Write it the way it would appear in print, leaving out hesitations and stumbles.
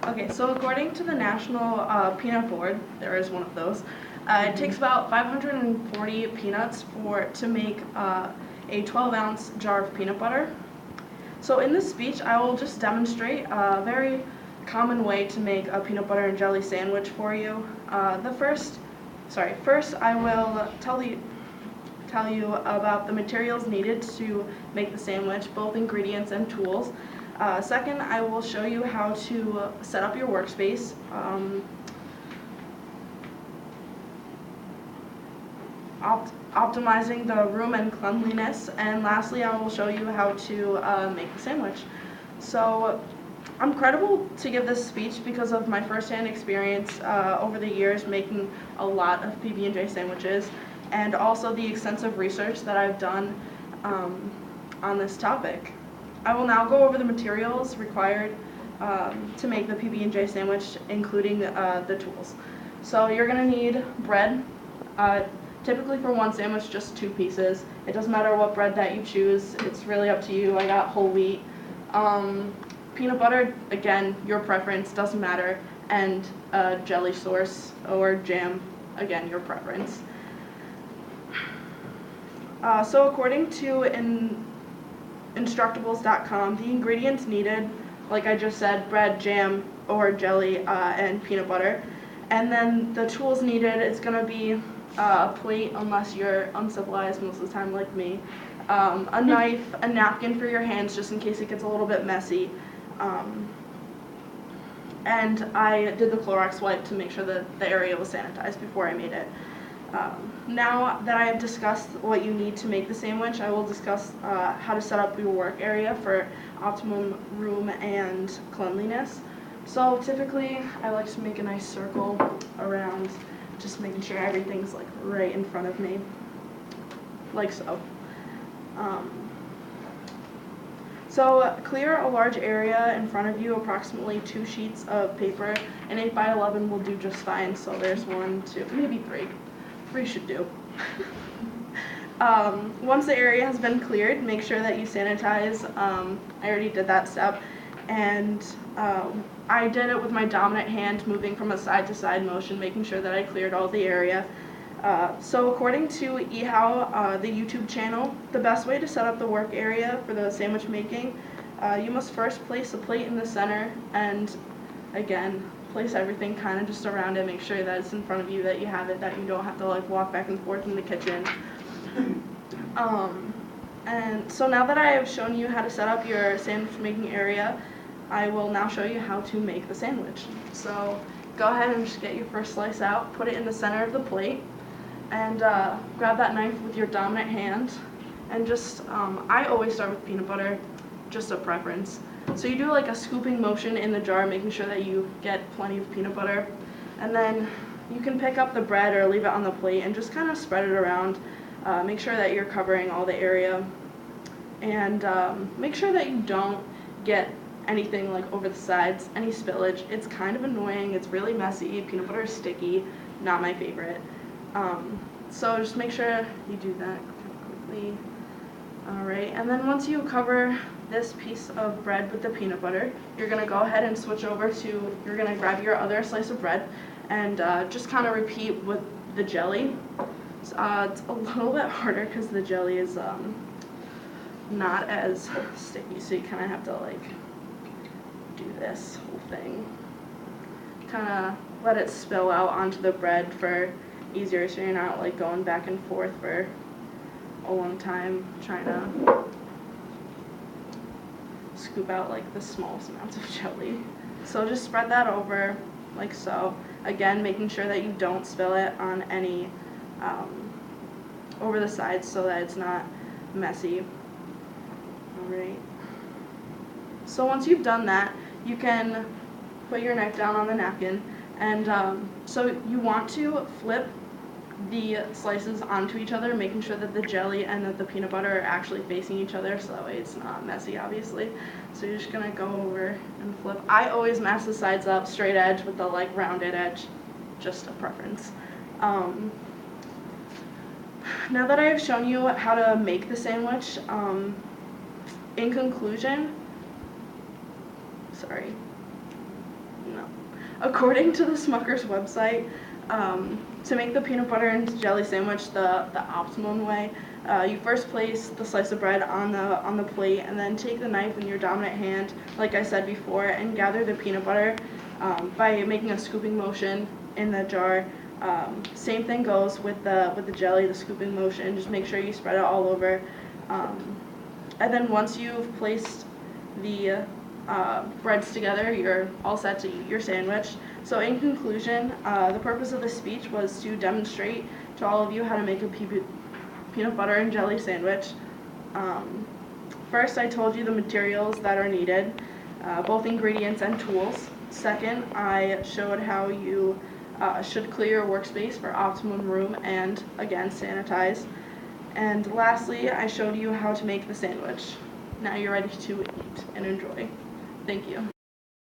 Okay, so according to the National Peanut Board, there is one of those, it takes about 540 peanuts to make a 12-ounce jar of peanut butter. So in this speech, I will just demonstrate a very common way to make a peanut butter and jelly sandwich for you. First I will tell you about the materials needed to make the sandwich, both ingredients and tools. Second, I will show you how to set up your workspace. Optimizing the room and cleanliness, and lastly I will show you how to make the sandwich. So I'm credible to give this speech because of my first-hand experience over the years making a lot of PB&J sandwiches, and also the extensive research that I've done on this topic. I will now go over the materials required to make the PB&J sandwich, including the tools. So you're going to need bread. Typically for one sandwich, just 2 pieces. It doesn't matter what bread that you choose. It's really up to you. I got whole wheat. Peanut butter, again, your preference, doesn't matter. And jelly source or jam, again, your preference. So according to Instructables.com, the ingredients needed, like I just said, bread, jam, or jelly, and peanut butter. And then the tools needed, it's going to be a plate, unless you're uncivilized most of the time like me, a knife, a napkin for your hands just in case it gets a little bit messy, and I did the Clorox wipe to make sure that the area was sanitized before I made it. Now that I have discussed what you need to make the sandwich, I will discuss how to set up your work area for optimum room and cleanliness. So typically I like to make a nice circle around, just making sure everything's like right in front of me, like so. So clear a large area in front of you, approximately 2 sheets of paper. An 8 by 11 will do just fine. So there's 1, 2, maybe 3. 3 should do. Once the area has been cleared, make sure that you sanitize. I already did that step, and I did it with my dominant hand, moving from a side-to-side motion, making sure that I cleared all the area. So according to eHow, the YouTube channel, the best way to set up the work area for the sandwich making, you must first place a plate in the center, and again, place everything kind of just around it, make sure that it's in front of you, that you have it, that you don't have to like walk back and forth in the kitchen. And so now that I have shown you how to set up your sandwich making area, I will now show you how to make the sandwich. So go ahead and just get your first slice out, put it in the center of the plate, and grab that knife with your dominant hand, and just, I always start with peanut butter, just a preference. So you do like a scooping motion in the jar, making sure that you get plenty of peanut butter, and then you can pick up the bread or leave it on the plate and just kind of spread it around. Make sure that you're covering all the area, and make sure that you don't get anything like over the sides, any spillage. It's kind of annoying, it's really messy, peanut butter is sticky, not my favorite. So just make sure you do that quickly. Alright, and then once you cover this piece of bread with the peanut butter, you're going to go ahead and switch over to, you're going to grab your other slice of bread and just kind of repeat with the jelly. It's a little bit harder because the jelly is not as sticky, so you kind of have to like do this whole thing. Kind of let it spill out onto the bread for easier, so you're not like going back and forth for a long time trying to scoop out like the smallest amounts of jelly. So just spread that over like so. Again, making sure that you don't spill it on any over the sides so that it's not messy. Alright. So once you've done that, you can put your knife down on the napkin, and so you want to flip the slices onto each other, making sure that the jelly and that the peanut butter are actually facing each other, so that way it's not messy, obviously. So you're just gonna go over and flip. I always mask the sides up, straight edge with the like rounded edge, just a preference. Now that I have shown you how to make the sandwich, in conclusion, No. According to the Smucker's website, to make the peanut butter and jelly sandwich the optimum way, you first place the slice of bread on the plate, and then take the knife in your dominant hand, like I said before, and gather the peanut butter by making a scooping motion in the jar. Same thing goes with the jelly, the scooping motion. Just make sure you spread it all over. And then once you've placed the breads together, you're all set to eat your sandwich. So in conclusion, the purpose of this speech was to demonstrate to all of you how to make a peanut butter and jelly sandwich. First, I told you the materials that are needed, both ingredients and tools. Second, I showed how you should clear your workspace for optimum room and, again, sanitize. And lastly, I showed you how to make the sandwich. Now you're ready to eat and enjoy. Thank you.